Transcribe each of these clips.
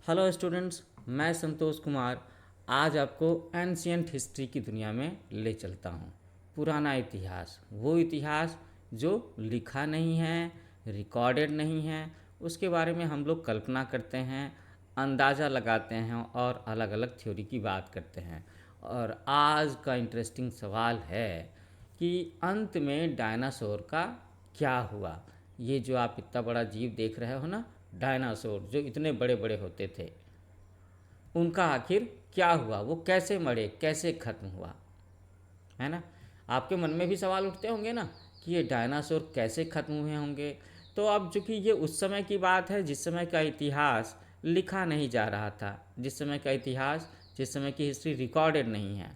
Hello students, मैं संतोष कुमार आज आपको एंशियंट हिस्ट्री की दुनिया में ले चलता हूँ। पुराना इतिहास, वो इतिहास जो लिखा नहीं है, रिकॉर्डेड नहीं है, उसके बारे में हम लोग कल्पना करते हैं, अंदाज़ा लगाते हैं और अलग अलग थ्योरी की बात करते हैं। और आज का इंटरेस्टिंग सवाल है कि अंत में डायनासोर का क्या हुआ। ये जो आप इतना बड़ा जीव देख रहे हो ना, डायनासोर जो इतने बड़े बड़े होते थे, उनका आखिर क्या हुआ, वो कैसे मरे, कैसे खत्म हुआ, है ना। आपके मन में भी सवाल उठते होंगे ना कि ये डायनासोर कैसे खत्म हुए होंगे। तो अब चूंकि ये उस समय की बात है जिस समय का इतिहास लिखा नहीं जा रहा था, जिस समय का इतिहास, जिस समय की हिस्ट्री रिकॉर्डेड नहीं है,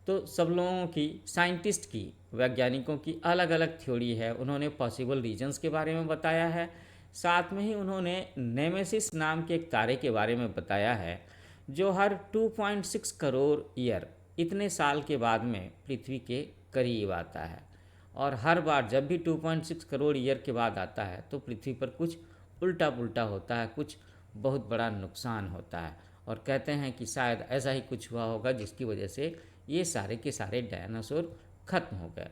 तो सब लोगों की, साइंटिस्ट की, वैज्ञानिकों की अलग अलग थ्योरी है। उन्होंने पॉसिबल रीजन्स के बारे में बताया है, साथ में ही उन्होंने नेमेसिस नाम के एक तारे के बारे में बताया है जो हर 2.6 करोड़ ईयर, इतने साल के बाद में पृथ्वी के करीब आता है। और हर बार जब भी 2.6 करोड़ ईयर के बाद आता है तो पृथ्वी पर कुछ उल्टा पुल्टा होता है, कुछ बहुत बड़ा नुकसान होता है। और कहते हैं कि शायद ऐसा ही कुछ हुआ होगा जिसकी वजह से ये सारे के सारे डायनासोर खत्म हो गए।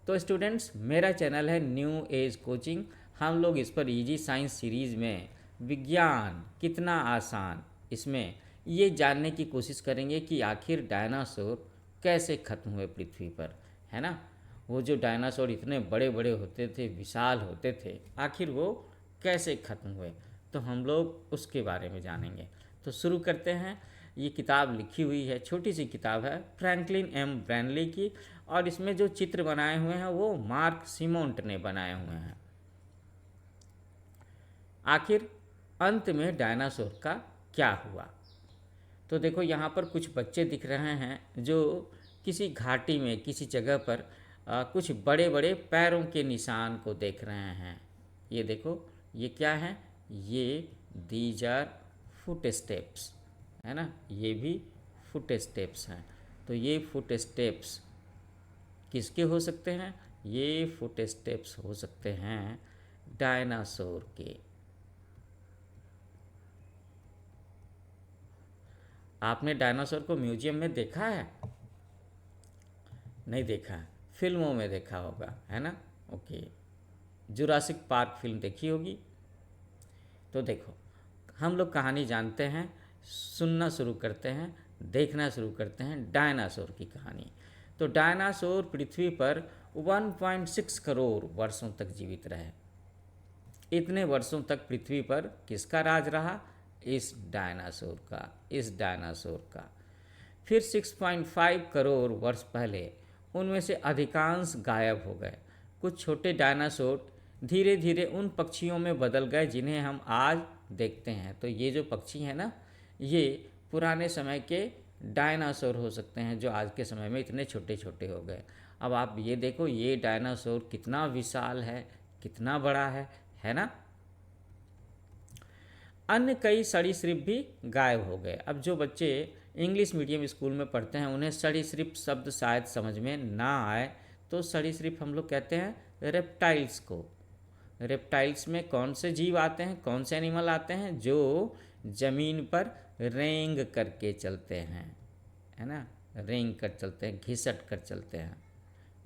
तो स्टूडेंट्स, मेरा चैनल है न्यू एज कोचिंग। हम लोग इस पर इजी साइंस सीरीज़ में विज्ञान कितना आसान, इसमें ये जानने की कोशिश करेंगे कि आखिर डायनासोर कैसे खत्म हुए पृथ्वी पर, है ना। वो जो डायनासोर इतने बड़े बड़े होते थे, विशाल होते थे, आखिर वो कैसे खत्म हुए, तो हम लोग उसके बारे में जानेंगे। तो शुरू करते हैं। ये किताब लिखी हुई है, छोटी सी किताब है, फ्रैंकलिन एम ब्रैनली की, और इसमें जो चित्र बनाए हुए हैं वो मार्क सिमोंट ने बनाए हुए हैं। आखिर अंत में डायनासोर का क्या हुआ। तो देखो यहाँ पर कुछ बच्चे दिख रहे हैं जो किसी घाटी में, किसी जगह पर कुछ बड़े बड़े पैरों के निशान को देख रहे हैं। ये देखो, ये क्या है, ये दीज आर फुट स्टेप्स, है ना। ये भी फुट स्टेप्स हैं। तो ये फुट स्टेप्स किसके हो सकते हैं? ये फुट स्टेप्स हो सकते हैं डायनासोर के। आपने डायनासोर को म्यूजियम में देखा है? नहीं देखा है, फिल्मों में देखा होगा, है ना। ओके, जुरासिक पार्क फिल्म देखी होगी। तो देखो, हम लोग कहानी जानते हैं, सुनना शुरू करते हैं, देखना शुरू करते हैं डायनासोर की कहानी। तो डायनासोर पृथ्वी पर 1.6 करोड़ वर्षों तक जीवित रहे। इतने वर्षों तक पृथ्वी पर किसका राज रहा? इस डायनासोर का, इस डायनासोर का। फिर 6.5 करोड़ वर्ष पहले उनमें से अधिकांश गायब हो गए। कुछ छोटे डायनासोर धीरे धीरे उन पक्षियों में बदल गए जिन्हें हम आज देखते हैं। तो ये जो पक्षी हैं ना, ये पुराने समय के डायनासोर हो सकते हैं जो आज के समय में इतने छोटे छोटे हो गए। अब आप ये देखो, ये डायनासोर कितना विशाल है, कितना बड़ा है ना। अन्य कई सरीसृप भी गायब हो गए। अब जो बच्चे इंग्लिश मीडियम स्कूल में पढ़ते हैं उन्हें सरीसृप शब्द शायद समझ में ना आए, तो सरीसृप हम लोग कहते हैं रेप्टाइल्स को। रेप्टाइल्स में कौन से जीव आते हैं, कौन से एनिमल आते हैं जो ज़मीन पर रेंग करके चलते हैं, है ना। रेंग कर चलते हैं, घिसट कर चलते हैं,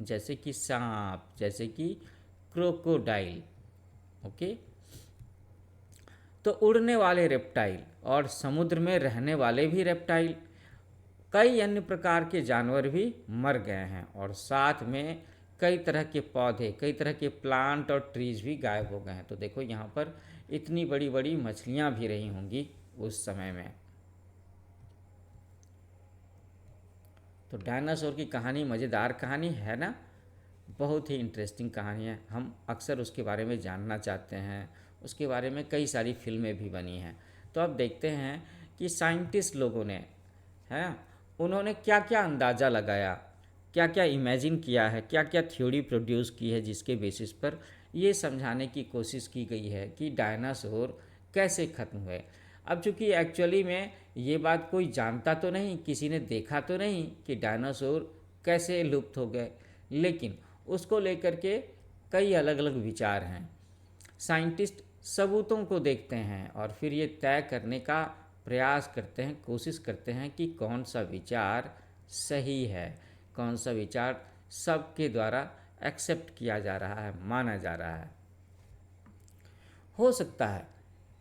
जैसे कि सांप, जैसे कि क्रोकोडाइल। ओके, तो उड़ने वाले रेप्टाइल और समुद्र में रहने वाले भी रेप्टाइल, कई अन्य प्रकार के जानवर भी मर गए हैं, और साथ में कई तरह के पौधे, कई तरह के प्लांट और ट्रीज भी गायब हो गए हैं। तो देखो यहाँ पर इतनी बड़ी बड़ी मछलियाँ भी रही होंगी उस समय में। तो डायनासोर की कहानी मज़ेदार कहानी है ना, बहुत ही इंटरेस्टिंग कहानी है। हम अक्सर उसके बारे में जानना चाहते हैं, उसके बारे में कई सारी फिल्में भी बनी हैं। तो अब देखते हैं कि साइंटिस्ट लोगों ने, है, उन्होंने क्या क्या अंदाज़ा लगाया, क्या क्या इमेजिन किया है, क्या क्या थ्योरी प्रोड्यूस की है, जिसके बेसिस पर ये समझाने की कोशिश की गई है कि डायनासोर कैसे ख़त्म हुए। अब चूंकि एक्चुअली में ये बात कोई जानता तो नहीं, किसी ने देखा तो नहीं कि डायनासोर कैसे लुप्त हो गए, लेकिन उसको लेकर के कई अलग अलग विचार हैं। साइंटिस्ट सबूतों को देखते हैं और फिर ये तय करने का प्रयास करते हैं, कोशिश करते हैं कि कौन सा विचार सही है, कौन सा विचार सबके द्वारा एक्सेप्ट किया जा रहा है, माना जा रहा है। हो सकता है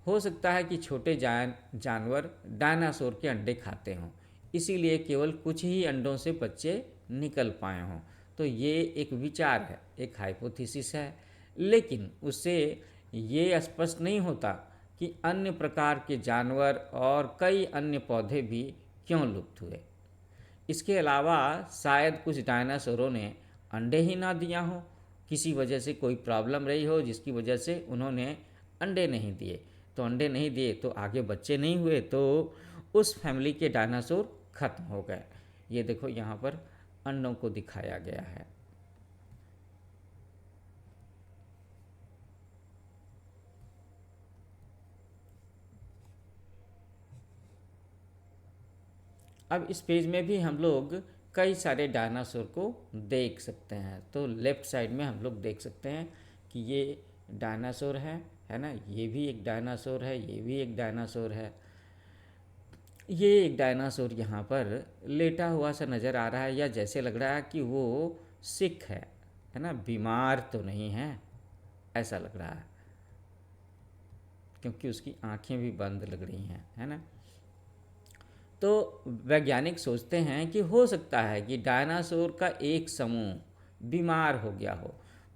हो सकता है कि छोटे जानवर डायनासोर के अंडे खाते हों, इसीलिए केवल कुछ ही अंडों से बच्चे निकल पाए हों। तो ये एक विचार है, एक हाइपोथेसिस है, लेकिन उससे ये स्पष्ट नहीं होता कि अन्य प्रकार के जानवर और कई अन्य पौधे भी क्यों लुप्त हुए। इसके अलावा शायद कुछ डायनासोरों ने अंडे ही ना दिया हो, किसी वजह से कोई प्रॉब्लम रही हो जिसकी वजह से उन्होंने अंडे नहीं दिए। तो अंडे नहीं दिए तो आगे बच्चे नहीं हुए, तो उस फैमिली के डायनासोर खत्म हो गए। ये देखो यहाँ पर अंडों को दिखाया गया है। अब इस पेज में भी हम लोग कई सारे डायनासोर को देख सकते हैं। तो लेफ़्ट साइड में हम लोग देख सकते हैं कि ये डायनासोर है ना, ये भी एक डायनासोर है, ये भी एक डायनासोर है। ये एक डायनासोर यहाँ पर लेटा हुआ सा नज़र आ रहा है, या जैसे लग रहा है कि वो सिक है ना, बीमार तो नहीं है, ऐसा लग रहा है, क्योंकि उसकी आंखें भी बंद लग रही हैं, है ना। तो वैज्ञानिक सोचते हैं कि हो सकता है कि डायनासोर का एक समूह बीमार हो गया हो,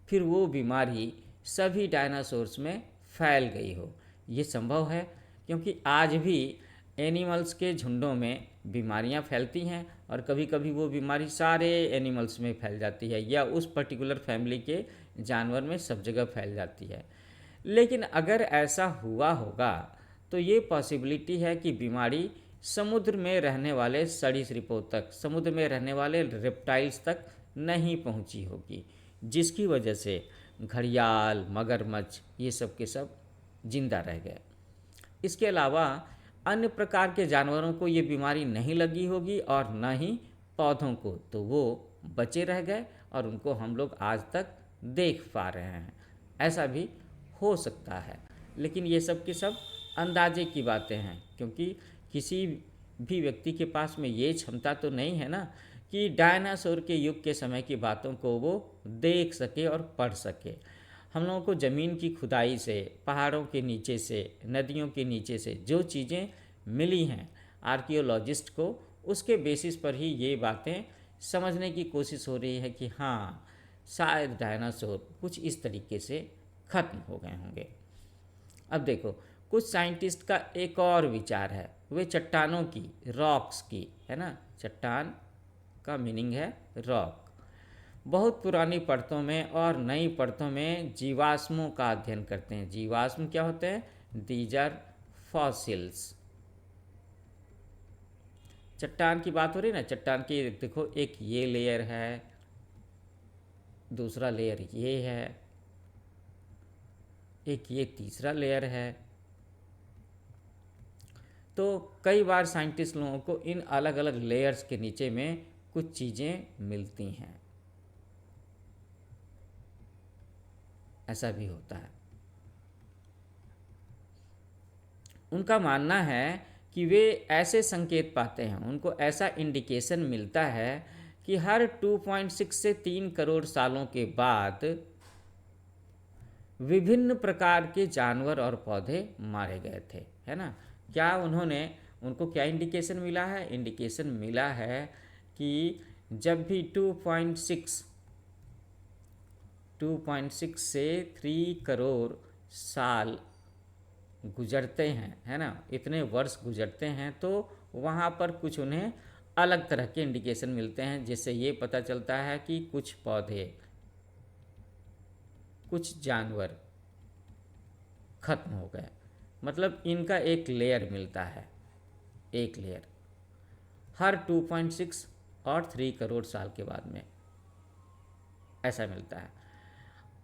फिर वो बीमारी सभी डायनासोर्स में फैल गई हो। ये संभव है, क्योंकि आज भी एनिमल्स के झुंडों में बीमारियां फैलती हैं और कभी कभी वो बीमारी सारे एनिमल्स में फैल जाती है, या उस पर्टिकुलर फैमिली के जानवर में सब जगह फैल जाती है। लेकिन अगर ऐसा हुआ होगा तो ये पॉसिबिलिटी है कि बीमारी समुद्र में रहने वाले सरीसृपों तक, समुद्र में रहने वाले रेप्टाइल्स तक नहीं पहुंची होगी, जिसकी वजह से घड़ियाल, मगरमच्छ ये सब के सब जिंदा रह गए। इसके अलावा अन्य प्रकार के जानवरों को ये बीमारी नहीं लगी होगी और न ही पौधों को, तो वो बचे रह गए और उनको हम लोग आज तक देख पा रहे हैं। ऐसा भी हो सकता है, लेकिन ये सब के सब अंदाजे की बातें हैं, क्योंकि किसी भी व्यक्ति के पास में ये क्षमता तो नहीं है ना कि डायनासोर के युग के समय की बातों को वो देख सके और पढ़ सके। हम लोगों को ज़मीन की खुदाई से, पहाड़ों के नीचे से, नदियों के नीचे से जो चीज़ें मिली हैं आर्कियोलॉजिस्ट को, उसके बेसिस पर ही ये बातें समझने की कोशिश हो रही है कि हाँ, शायद डायनासोर कुछ इस तरीके से ख़त्म हो गए होंगे। अब देखो, कुछ साइंटिस्ट का एक और विचार है, वे चट्टानों की, रॉक्स की, है ना, चट्टान का मीनिंग है रॉक, बहुत पुरानी परतों में और नई परतों में जीवाश्मों का अध्ययन करते हैं। जीवाश्म क्या होते हैं? These are fossils. चट्टान की बात हो रही है ना, चट्टान की देखो, एक ये लेयर है, दूसरा लेयर ये है, एक ये तीसरा लेयर है। तो कई बार साइंटिस्ट लोगों को इन अलग अलग लेयर्स के नीचे में कुछ चीज़ें मिलती हैं, ऐसा भी होता है। उनका मानना है कि वे ऐसे संकेत पाते हैं, उनको ऐसा इंडिकेशन मिलता है कि हर 2.6 से 3 करोड़ सालों के बाद विभिन्न प्रकार के जानवर और पौधे मारे गए थे, है ना। क्या उनको क्या इंडिकेशन मिला है? इंडिकेशन मिला है कि जब भी 2.6 से 3 करोड़ साल गुजरते हैं, है ना, इतने वर्ष गुजरते हैं, तो वहाँ पर कुछ उन्हें अलग तरह के इंडिकेशन मिलते हैं, जिससे ये पता चलता है कि कुछ पौधे, कुछ जानवर खत्म हो गए। मतलब इनका एक लेयर मिलता है, एक लेयर हर 2.6 और 3 करोड़ साल के बाद में ऐसा मिलता है।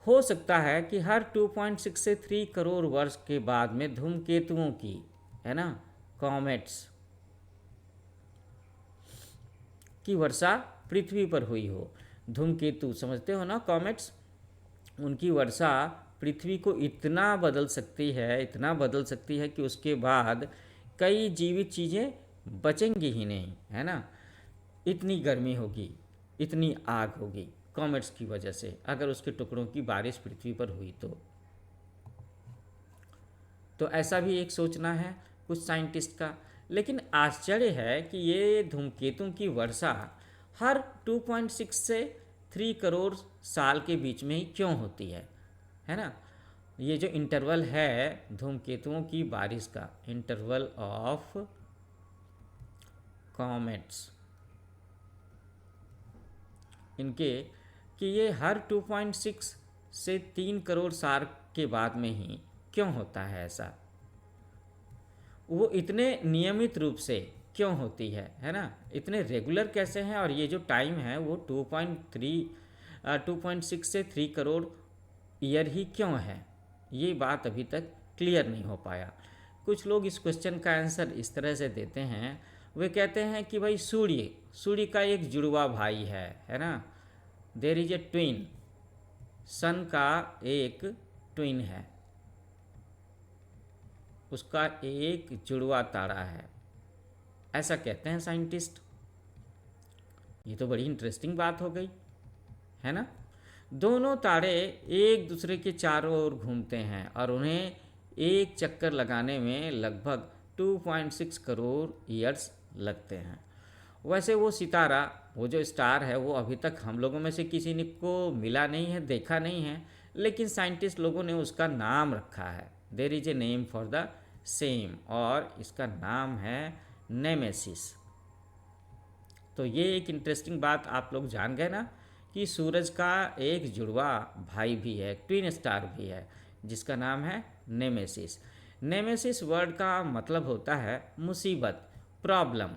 हो सकता है कि हर 2.6 से 3 करोड़ वर्ष के बाद में धूमकेतुओं की, है ना, कॉमेट्स की वर्षा पृथ्वी पर हुई हो। धूमकेतु समझते हो ना, कॉमेट्स, उनकी वर्षा पृथ्वी को इतना बदल सकती है, इतना बदल सकती है कि उसके बाद कई जीवित चीज़ें बचेंगी ही नहीं, है ना। इतनी गर्मी होगी, इतनी आग होगी कॉमेट्स की वजह से, अगर उसके टुकड़ों की बारिश पृथ्वी पर हुई तो ऐसा भी एक सोचना है कुछ साइंटिस्ट का। लेकिन आश्चर्य है कि ये धूमकेतुओं की वर्षा हर 2.6 से 3 करोड़ साल के बीच में ही क्यों होती है ना। ये जो इंटरवल है धूमकेतुओं की बारिश का, इंटरवल ऑफ कॉमेट्स, इनके, कि ये हर 2.6 से 3 करोड़ साल के बाद में ही क्यों होता है ऐसा, वो इतने नियमित रूप से क्यों होती है ना, इतने रेगुलर कैसे हैं, और ये जो टाइम है वो 2.6 से 3 करोड़ ईयर ही क्यों है, ये बात अभी तक क्लियर नहीं हो पाया। कुछ लोग इस क्वेश्चन का आंसर इस तरह से देते हैं, वे कहते हैं कि भाई सूर्य का एक जुड़वा भाई है ना, देयर इज ए ट्विन, सन का एक ट्विन है, उसका एक जुड़वा तारा है, ऐसा कहते हैं साइंटिस्ट। ये तो बड़ी इंटरेस्टिंग बात हो गई, है ना। दोनों तारे एक दूसरे के चारों ओर घूमते हैं और उन्हें एक चक्कर लगाने में लगभग 2.6 करोड़ ईयर्स लगते हैं। वैसे वो सितारा, वो जो स्टार है, वो अभी तक हम लोगों में से किसी ने को मिला नहीं है, देखा नहीं है, लेकिन साइंटिस्ट लोगों ने उसका नाम रखा है। There is a name for the same, और इसका नाम है नेमेसिस। तो ये एक इंटरेस्टिंग बात आप लोग जान गए ना, कि सूरज का एक जुड़वा भाई भी है, ट्विन स्टार भी है, जिसका नाम है नेमेसिस। नेमेसिस वर्ड का मतलब होता है मुसीबत, प्रॉब्लम,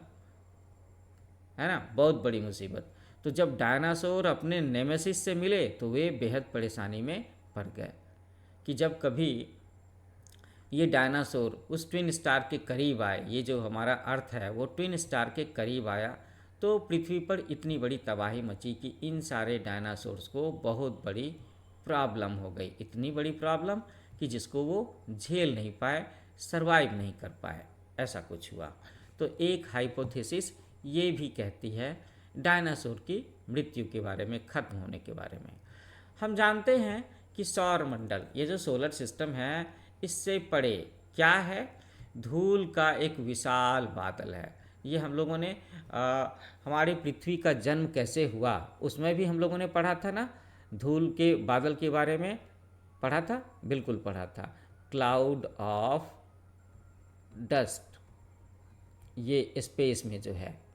है ना, बहुत बड़ी मुसीबत। तो जब डायनासोर अपने नेमेसिस से मिले तो वे बेहद परेशानी में पड़ गए, कि जब कभी ये डायनासोर उस ट्विन स्टार के करीब आए, ये जो हमारा अर्थ है वो ट्विन स्टार के करीब आया, तो पृथ्वी पर इतनी बड़ी तबाही मची कि इन सारे डायनासोर्स को बहुत बड़ी प्रॉब्लम हो गई, इतनी बड़ी प्रॉब्लम कि जिसको वो झेल नहीं पाए, सरवाइव नहीं कर पाए, ऐसा कुछ हुआ। तो एक हाइपोथेसिस ये भी कहती है डायनासोर की मृत्यु के बारे में, खत्म होने के बारे में। हम जानते हैं कि सौर मंडल, ये जो सोलर सिस्टम है, इससे परे क्या है, धूल का एक विशाल बादल है। ये हम लोगों ने हमारी पृथ्वी का जन्म कैसे हुआ उसमें भी हम लोगों ने पढ़ा था ना, धूल के बादल के बारे में पढ़ा था, बिल्कुल पढ़ा था, क्लाउड ऑफ डस्ट, ये स्पेस में जो है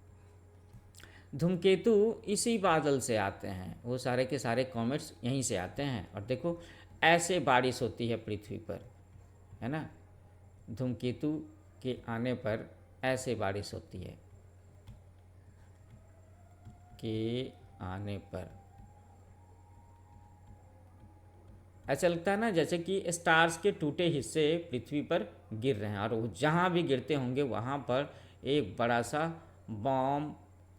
धूमकेतु इसी बादल से आते हैं, वो सारे के सारे कॉमेट्स यहीं से आते हैं। और देखो ऐसे बारिश होती है पृथ्वी पर, है ना, धूमकेतु के आने पर ऐसे बारिश होती है, के आने पर ऐसा लगता है ना जैसे कि स्टार्स के टूटे हिस्से पृथ्वी पर गिर रहे हैं, और वो जहाँ भी गिरते होंगे वहाँ पर एक बड़ा सा बॉम्ब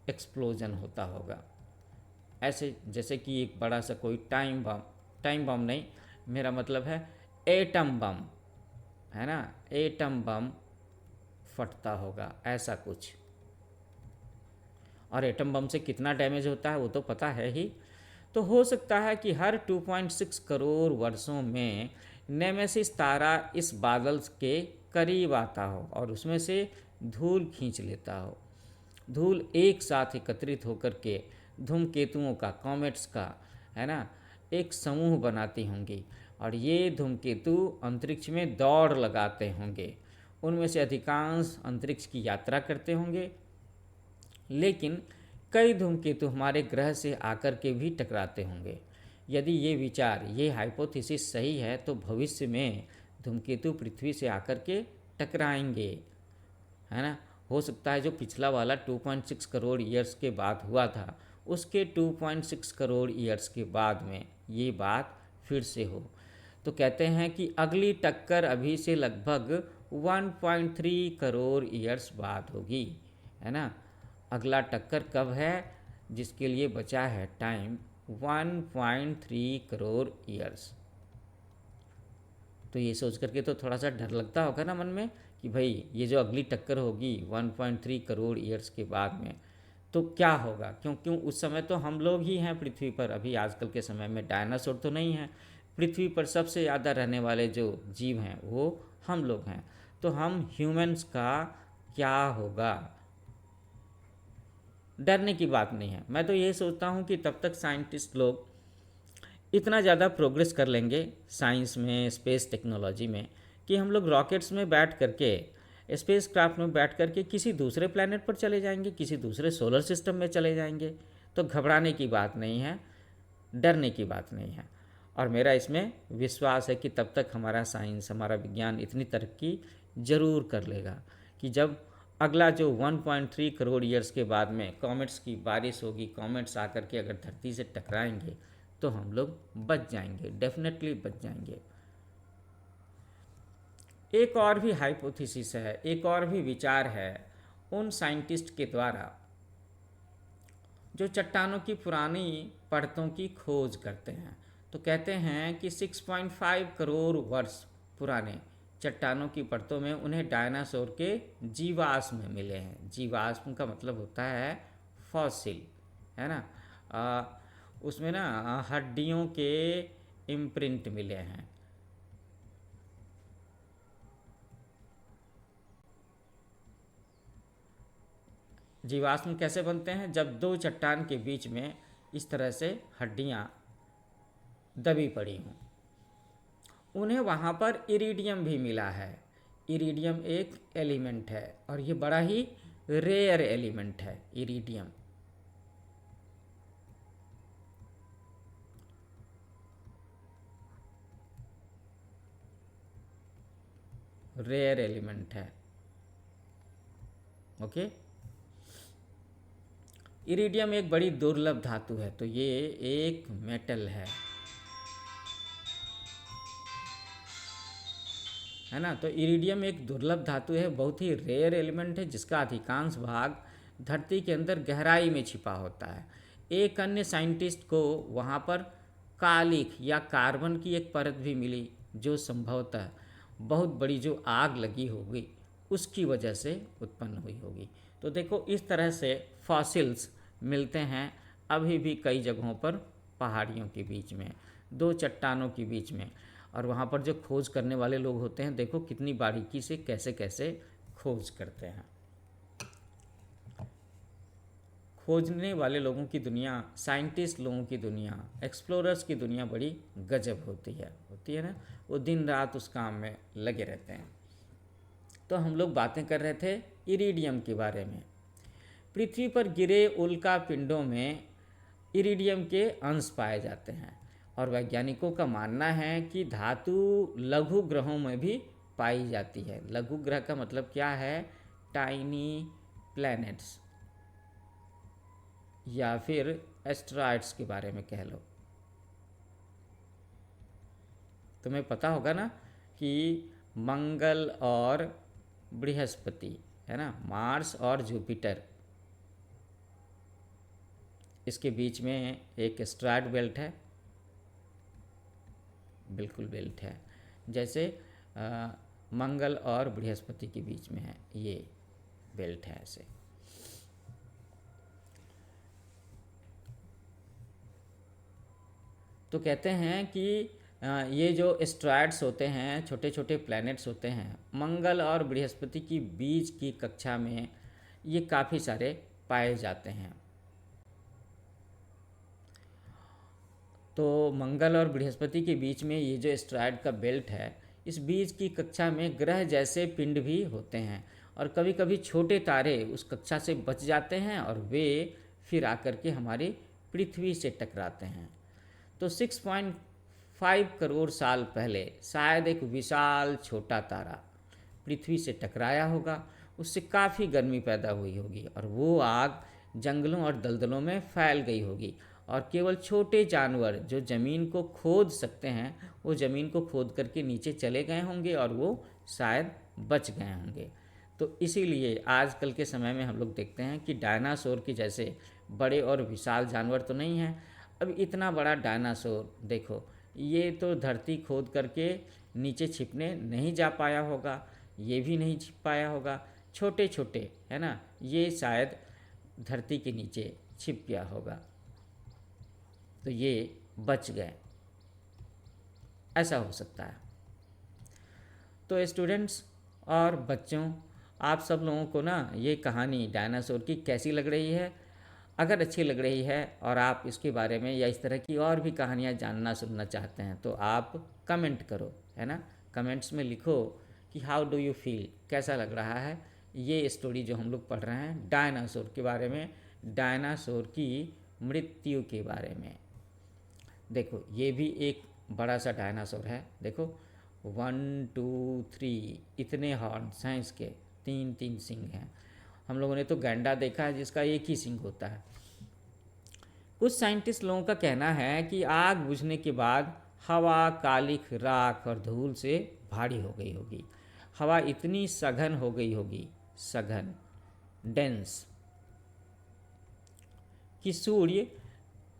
एक्सप्लोजन होता होगा, ऐसे जैसे कि एक बड़ा सा कोई टाइम बम नहीं, मेरा मतलब है एटम बम, है ना, एटम बम फटता होगा, ऐसा कुछ। और एटम बम से कितना डैमेज होता है वो तो पता है ही। तो हो सकता है कि हर 2.6 करोड़ वर्षों में नेमेसिस तारा इस बादल के करीब आता हो और उसमें से धूल खींच लेता हो। धूल एक साथ एकत्रित होकर के धूमकेतुओं का, कॉमेट्स का, है ना, एक समूह बनाती होंगी, और ये धूमकेतु अंतरिक्ष में दौड़ लगाते होंगे। उनमें से अधिकांश अंतरिक्ष की यात्रा करते होंगे, लेकिन कई धूमकेतु हमारे ग्रह से आकर के भी टकराते होंगे। यदि ये विचार, ये हाइपोथेसिस सही है तो भविष्य में धूमकेतु पृथ्वी से आकर के टकराएंगे, है ना। हो सकता है जो पिछला वाला 2.6 करोड़ ईयर्स के बाद हुआ था, उसके 2.6 करोड़ ईयर्स के बाद में ये बात फिर से हो। तो कहते हैं कि अगली टक्कर अभी से लगभग 1.3 करोड़ ईयर्स बाद होगी, है ना। अगला टक्कर कब है, जिसके लिए बचा है टाइम 1.3 करोड़ ईयर्स। तो ये सोच करके तो थोड़ा सा डर लगता होगा ना मन में कि भाई ये जो अगली टक्कर होगी 1.3 करोड़ ईयर्स के बाद में, तो क्या होगा। क्योंकि उस समय तो हम लोग ही हैं पृथ्वी पर, अभी आजकल के समय में डायनासोर तो नहीं है। पृथ्वी पर सबसे ज़्यादा रहने वाले जो जीव हैं वो हम लोग हैं। तो हम ह्यूमंस का क्या होगा। डरने की बात नहीं है। मैं तो ये सोचता हूँ कि तब तक साइंटिस्ट लोग इतना ज़्यादा प्रोग्रेस कर लेंगे साइंस में, स्पेस टेक्नोलॉजी में, कि हम लोग रॉकेट्स में बैठ करके, स्पेस क्राफ्ट में बैठ करके किसी दूसरे प्लैनेट पर चले जाएंगे, किसी दूसरे सोलर सिस्टम में चले जाएंगे। तो घबराने की बात नहीं है, डरने की बात नहीं है। और मेरा इसमें विश्वास है कि तब तक हमारा साइंस, हमारा विज्ञान इतनी तरक्की ज़रूर कर लेगा कि जब अगला जो 1.3 करोड़ ईयर्स के बाद में कॉमेट्स की बारिश होगी, कॉमेट्स आकर के अगर धरती से टकराएंगे तो हम लोग बच जाएंगे, डेफिनेटली बच जाएंगे। एक और भी हाइपोथेसिस है, एक और भी विचार है उन साइंटिस्ट के द्वारा जो चट्टानों की पुरानी परतों की खोज करते हैं। तो कहते हैं कि 6.5 करोड़ वर्ष पुराने चट्टानों की परतों में उन्हें डायनासोर के जीवाश्म मिले हैं। जीवाश्म का मतलब होता है फॉसिल, है ना। उसमें ना हड्डियों के इम्प्रिंट मिले हैं। जीवाश्म कैसे बनते हैं? जब दो चट्टान के बीच में इस तरह से हड्डियाँ दबी पड़ी हों। उन्हें वहाँ पर इरिडियम भी मिला है। इरिडियम एक एलिमेंट है और ये बड़ा ही रेयर एलिमेंट है। इरिडियम रेयर एलिमेंट है। ओके, इरिडियम एक बड़ी दुर्लभ धातु है, तो ये एक मेटल है ना। तो इरिडियम एक दुर्लभ धातु है, बहुत ही रेयर एलिमेंट है, जिसका अधिकांश भाग धरती के अंदर गहराई में छिपा होता है। एक अन्य साइंटिस्ट को वहाँ पर कालिख या कार्बन की एक परत भी मिली, जो संभवतः बहुत बड़ी जो आग लगी होगी उसकी वजह से उत्पन्न हुई होगी। तो देखो, इस तरह से फॉसिल्स मिलते हैं अभी भी कई जगहों पर, पहाड़ियों के बीच में, दो चट्टानों के बीच में। और वहाँ पर जो खोज करने वाले लोग होते हैं, देखो कितनी बारीकी से कैसे कैसे खोज करते हैं। खोजने वाले लोगों की दुनिया, साइंटिस्ट लोगों की दुनिया, एक्सप्लोरर्स की दुनिया बड़ी गजब होती है ना। वो दिन रात उस काम में लगे रहते हैं। तो हम लोग बातें कर रहे थे इरिडियम के बारे में। पृथ्वी पर गिरे उल्का पिंडों में इरिडियम के अंश पाए जाते हैं और वैज्ञानिकों का मानना है कि धातु लघु ग्रहों में भी पाई जाती है। लघु ग्रह का मतलब क्या है? टाइनी प्लैनेट्स या फिर एस्ट्रॉइड्स के बारे में कह लो। तुम्हें पता होगा ना कि मंगल और बृहस्पति, है ना, मार्स और जुपिटर, इसके बीच में एक एस्ट्रॉइड बेल्ट है। बिल्कुल बेल्ट है, जैसे मंगल और बृहस्पति के बीच में है, ये बेल्ट है ऐसे। तो कहते हैं कि ये जो एस्ट्रॉइड्स होते हैं, छोटे छोटे प्लैनेट्स होते हैं, मंगल और बृहस्पति की बीच की कक्षा में ये काफ़ी सारे पाए जाते हैं। तो मंगल और बृहस्पति के बीच में ये जो एस्ट्रॉइड का बेल्ट है, इस बीच की कक्षा में ग्रह जैसे पिंड भी होते हैं और कभी कभी छोटे तारे उस कक्षा से बच जाते हैं और वे फिर आकर के हमारी पृथ्वी से टकराते हैं। तो 6.5 करोड़ साल पहले शायद एक विशाल छोटा तारा पृथ्वी से टकराया होगा। उससे काफ़ी गर्मी पैदा हुई होगी और वो आग जंगलों और दलदलों में फैल गई होगी और केवल छोटे जानवर जो ज़मीन को खोद सकते हैं, वो ज़मीन को खोद करके नीचे चले गए होंगे और वो शायद बच गए होंगे। तो इसीलिए आजकल के समय में हम लोग देखते हैं कि डायनासोर के जैसे बड़े और विशाल जानवर तो नहीं हैं। अब इतना बड़ा डायनासोर देखो, ये तो धरती खोद करके नीचे छिपने नहीं जा पाया होगा, ये भी नहीं छिप पाया होगा, छोटे छोटे है ना, ये शायद धरती के नीचे छिप गया होगा, तो ये बच गए, ऐसा हो सकता है। तो स्टूडेंट्स और बच्चों, आप सब लोगों को ना ये कहानी डायनासोर की कैसी लग रही है? अगर अच्छी लग रही है और आप इसके बारे में या इस तरह की और भी कहानियाँ जानना सुनना चाहते हैं तो आप कमेंट करो, है ना। कमेंट्स में लिखो कि हाउ डू यू फील, कैसा लग रहा है ये स्टोरी जो हम लोग पढ़ रहे हैं डायनासोर के बारे में, डायनासोर की मृत्यु के बारे में। देखो ये भी एक बड़ा सा डायनासोर है, देखो 1 2 3 इतने हॉर्न्स हैं इसके, 3 सींग हैं। हम लोगों ने तो गैंडा देखा है जिसका एक ही सींग होता है। कुछ साइंटिस्ट लोगों का कहना है कि आग बुझने के बाद हवा कालिख राख और धूल से भारी हो गई होगी, हवा इतनी सघन हो गई होगी, सघन डेंस, कि सूर्य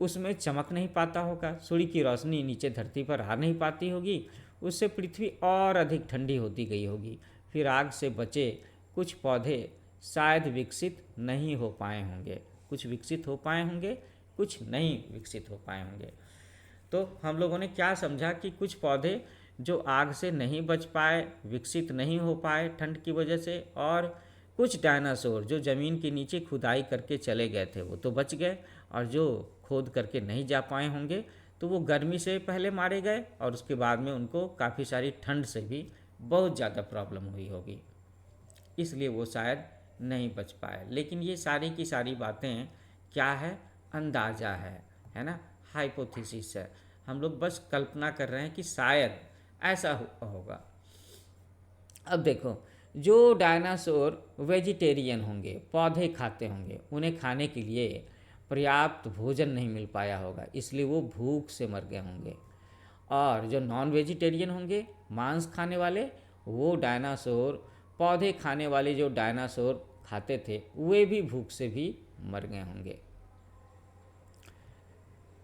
उसमें चमक नहीं पाता होगा, सूर्य की रोशनी नीचे धरती पर आ नहीं पाती होगी, उससे पृथ्वी और अधिक ठंडी होती गई होगी। फिर आग से बचे कुछ पौधे शायद विकसित नहीं हो पाए होंगे, कुछ विकसित हो पाए होंगे, कुछ नहीं विकसित हो पाए होंगे। तो हम लोगों ने क्या समझा कि कुछ पौधे जो आग से नहीं बच पाए, विकसित नहीं हो पाए ठंड की वजह से, और कुछ डायनासोर जो ज़मीन के नीचे खुदाई करके चले गए थे वो तो बच गए, और जो खोद करके नहीं जा पाए होंगे तो वो गर्मी से पहले मारे गए और उसके बाद में उनको काफ़ी सारी ठंड से भी बहुत ज़्यादा प्रॉब्लम हुई होगी, इसलिए वो शायद नहीं बच पाए। लेकिन ये सारी की सारी बातें क्या है, अंदाज़ा है ना, हाइपोथेसिस है। हम लोग बस कल्पना कर रहे हैं कि शायद ऐसा होगा। अब देखो, जो डायनासोर वेजिटेरियन होंगे, पौधे खाते होंगे, उन्हें खाने के लिए पर्याप्त भोजन नहीं मिल पाया होगा, इसलिए वो भूख से मर गए होंगे। और जो नॉन वेजिटेरियन होंगे, मांस खाने वाले, वो डायनासोर, पौधे खाने वाले जो डायनासोर खाते थे वे भी भूख से भी मर गए होंगे।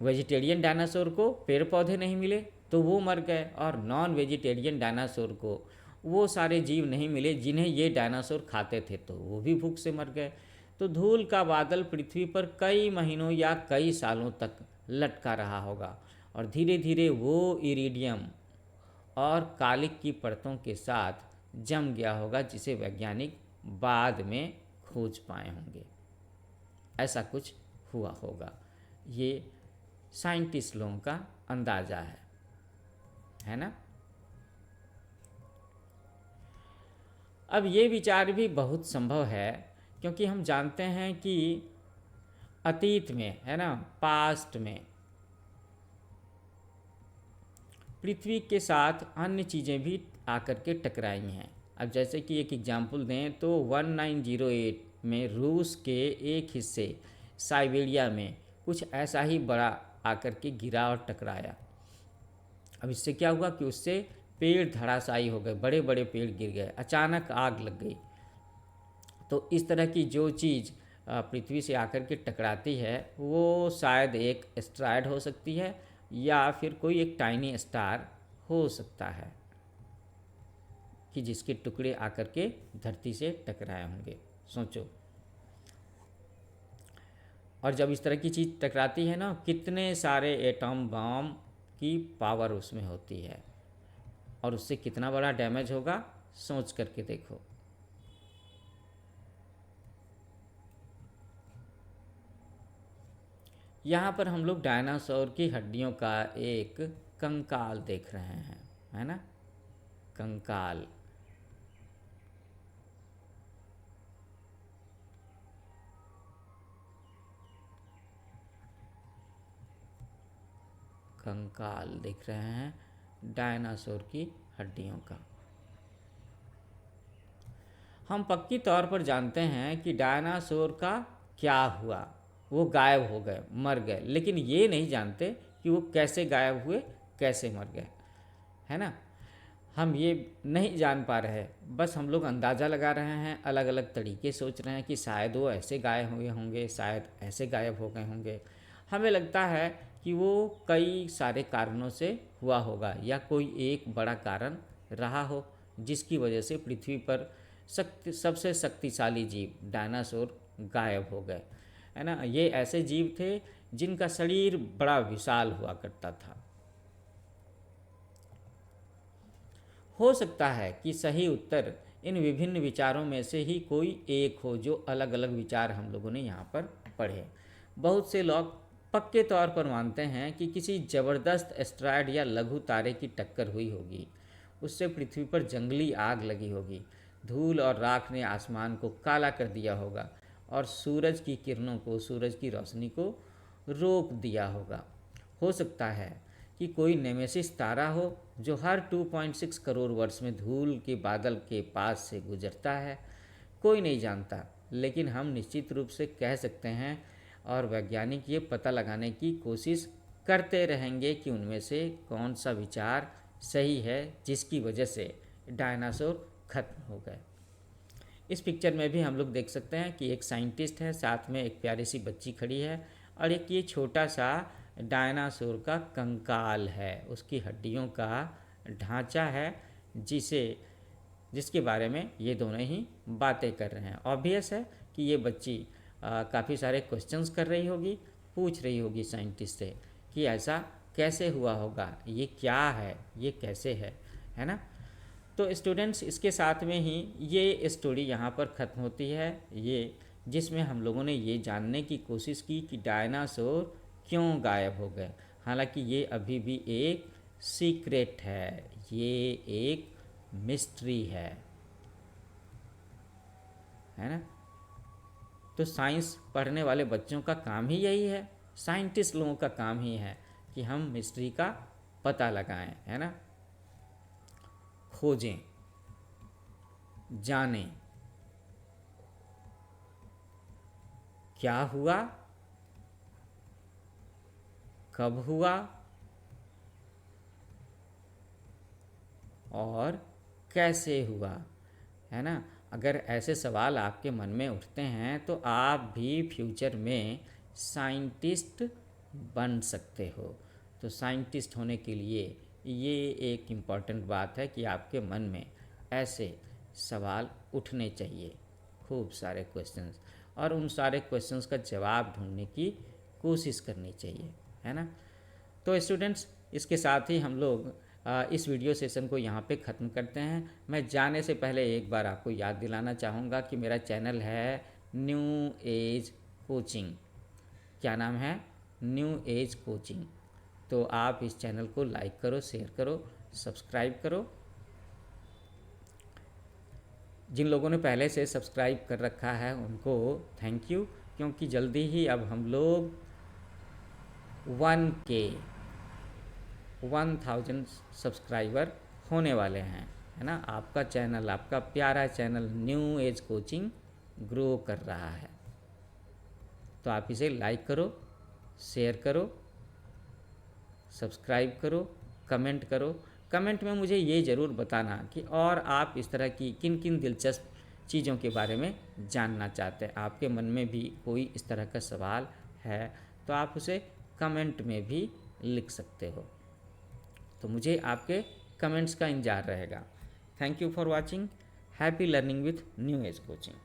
वेजिटेरियन डायनासोर को पेड़ पौधे नहीं मिले तो वो मर गए, और नॉन वेजिटेरियन डायनासोर को वो सारे जीव नहीं मिले जिन्हें ये डायनासोर खाते थे, तो वो भी भूख से मर गए। तो धूल का बादल पृथ्वी पर कई महीनों या कई सालों तक लटका रहा होगा, और धीरे धीरे वो इरिडियम और कालिक की परतों के साथ जम गया होगा, जिसे वैज्ञानिक बाद में खोज पाए होंगे। ऐसा कुछ हुआ होगा, ये साइंटिस्ट लोगों का अंदाज़ा है ना। अब ये विचार भी बहुत संभव है, क्योंकि हम जानते हैं कि अतीत में, है ना, पास्ट में पृथ्वी के साथ अन्य चीज़ें भी आकर के टकराई हैं। अब जैसे कि एक एग्जाम्पल दें तो 1908 में रूस के एक हिस्से साइबेरिया में कुछ ऐसा ही बड़ा आकर के गिरा और टकराया। अब इससे क्या हुआ कि उससे पेड़ धराशायी हो गए, बड़े बड़े पेड़ गिर गए, अचानक आग लग गई। तो इस तरह की जो चीज़ पृथ्वी से आकर के टकराती है वो शायद एक एस्ट्रॉयड हो सकती है, या फिर कोई एक टाइनी स्टार हो सकता है कि जिसके टुकड़े आकर के धरती से टकराए होंगे। सोचो, और जब इस तरह की चीज़ टकराती है ना, कितने सारे एटम बम की पावर उसमें होती है, और उससे कितना बड़ा डैमेज होगा सोच करके देखो। यहाँ पर हम लोग डायनासोर की हड्डियों का एक कंकाल देख रहे हैं, है ना, कंकाल। कंकाल देख रहे हैं डायनासोर की हड्डियों का। हम पक्की तौर पर जानते हैं कि डायनासोर का क्या हुआ, वो गायब हो गए, मर गए, लेकिन ये नहीं जानते कि वो कैसे गायब हुए, कैसे मर गए, है ना। हम ये नहीं जान पा रहे, बस हम लोग अंदाज़ा लगा रहे हैं, अलग अलग तरीके सोच रहे हैं कि शायद वो ऐसे गायब हुए होंगे, शायद ऐसे गायब हो गए होंगे। हमें लगता है कि वो कई सारे कारणों से हुआ होगा या कोई एक बड़ा कारण रहा हो जिसकी वजह से पृथ्वी पर सबसे शक्तिशाली जीव डायनासोर गायब हो गए, है ना। ये ऐसे जीव थे जिनका शरीर बड़ा विशाल हुआ करता था। हो सकता है कि सही उत्तर इन विभिन्न विचारों में से ही कोई एक हो, जो अलग अलग विचार हम लोगों ने यहाँ पर पढ़े। बहुत से लोग पक्के तौर पर मानते हैं कि किसी जबरदस्त एस्ट्रॉयड या लघु तारे की टक्कर हुई होगी, उससे पृथ्वी पर जंगली आग लगी होगी, धूल और राख ने आसमान को काला कर दिया होगा और सूरज की किरणों को, सूरज की रोशनी को रोक दिया होगा। हो सकता है कि कोई नेमेसिस तारा हो जो हर 2.6 करोड़ वर्ष में धूल के बादल के पास से गुजरता है। कोई नहीं जानता, लेकिन हम निश्चित रूप से कह सकते हैं और वैज्ञानिक ये पता लगाने की कोशिश करते रहेंगे कि उनमें से कौन सा विचार सही है जिसकी वजह से डायनासोर खत्म हो गए। इस पिक्चर में भी हम लोग देख सकते हैं कि एक साइंटिस्ट है, साथ में एक प्यारी सी बच्ची खड़ी है और एक ये छोटा सा डायनासोर का कंकाल है, उसकी हड्डियों का ढांचा है जिसके बारे में ये दोनों ही बातें कर रहे हैं। ऑब्वियस है कि ये बच्ची काफ़ी सारे क्वेश्चंस कर रही होगी, पूछ रही होगी साइंटिस्ट से कि ऐसा कैसे हुआ होगा, ये क्या है, ये कैसे है ना। तो स्टूडेंट्स, इसके साथ में ही ये स्टोरी यहाँ पर ख़त्म होती है, ये जिसमें हम लोगों ने ये जानने की कोशिश की कि डायनासोर क्यों गायब हो गए। हालांकि ये अभी भी एक सीक्रेट है, ये एक मिस्ट्री है ना। तो साइंस पढ़ने वाले बच्चों का काम ही यही है, साइंटिस्ट लोगों का काम ही है कि हम मिस्ट्री का पता लगाएं, है ना, खोजें, जानें क्या हुआ, कब हुआ और कैसे हुआ, है ना। अगर ऐसे सवाल आपके मन में उठते हैं तो आप भी फ्यूचर में साइंटिस्ट बन सकते हो। तो साइंटिस्ट होने के लिए ये एक इम्पॉर्टेंट बात है कि आपके मन में ऐसे सवाल उठने चाहिए, खूब सारे क्वेश्चंस, और उन सारे क्वेश्चंस का जवाब ढूंढने की कोशिश करनी चाहिए, है ना। तो स्टूडेंट्स, इसके साथ ही हम लोग इस वीडियो सेशन को यहाँ पे ख़त्म करते हैं। मैं जाने से पहले एक बार आपको याद दिलाना चाहूँगा कि मेरा चैनल है न्यू एज कोचिंग। क्या नाम है? New age coaching. तो आप इस चैनल को लाइक करो, शेयर करो, सब्सक्राइब करो। जिन लोगों ने पहले से सब्सक्राइब कर रखा है उनको थैंक यू, क्योंकि जल्दी ही अब हम लोग 1000 सब्सक्राइबर होने वाले हैं, है ना। आपका चैनल, आपका प्यारा channel new age coaching grow कर रहा है। तो आप इसे लाइक करो, शेयर करो, सब्सक्राइब करो, कमेंट करो। कमेंट में मुझे ये ज़रूर बताना कि और आप इस तरह की किन किन दिलचस्प चीज़ों के बारे में जानना चाहते हैं। आपके मन में भी कोई इस तरह का सवाल है तो आप उसे कमेंट में भी लिख सकते हो। तो मुझे आपके कमेंट्स का इंतज़ार रहेगा। Thank you for watching. Happy learning with new age coaching.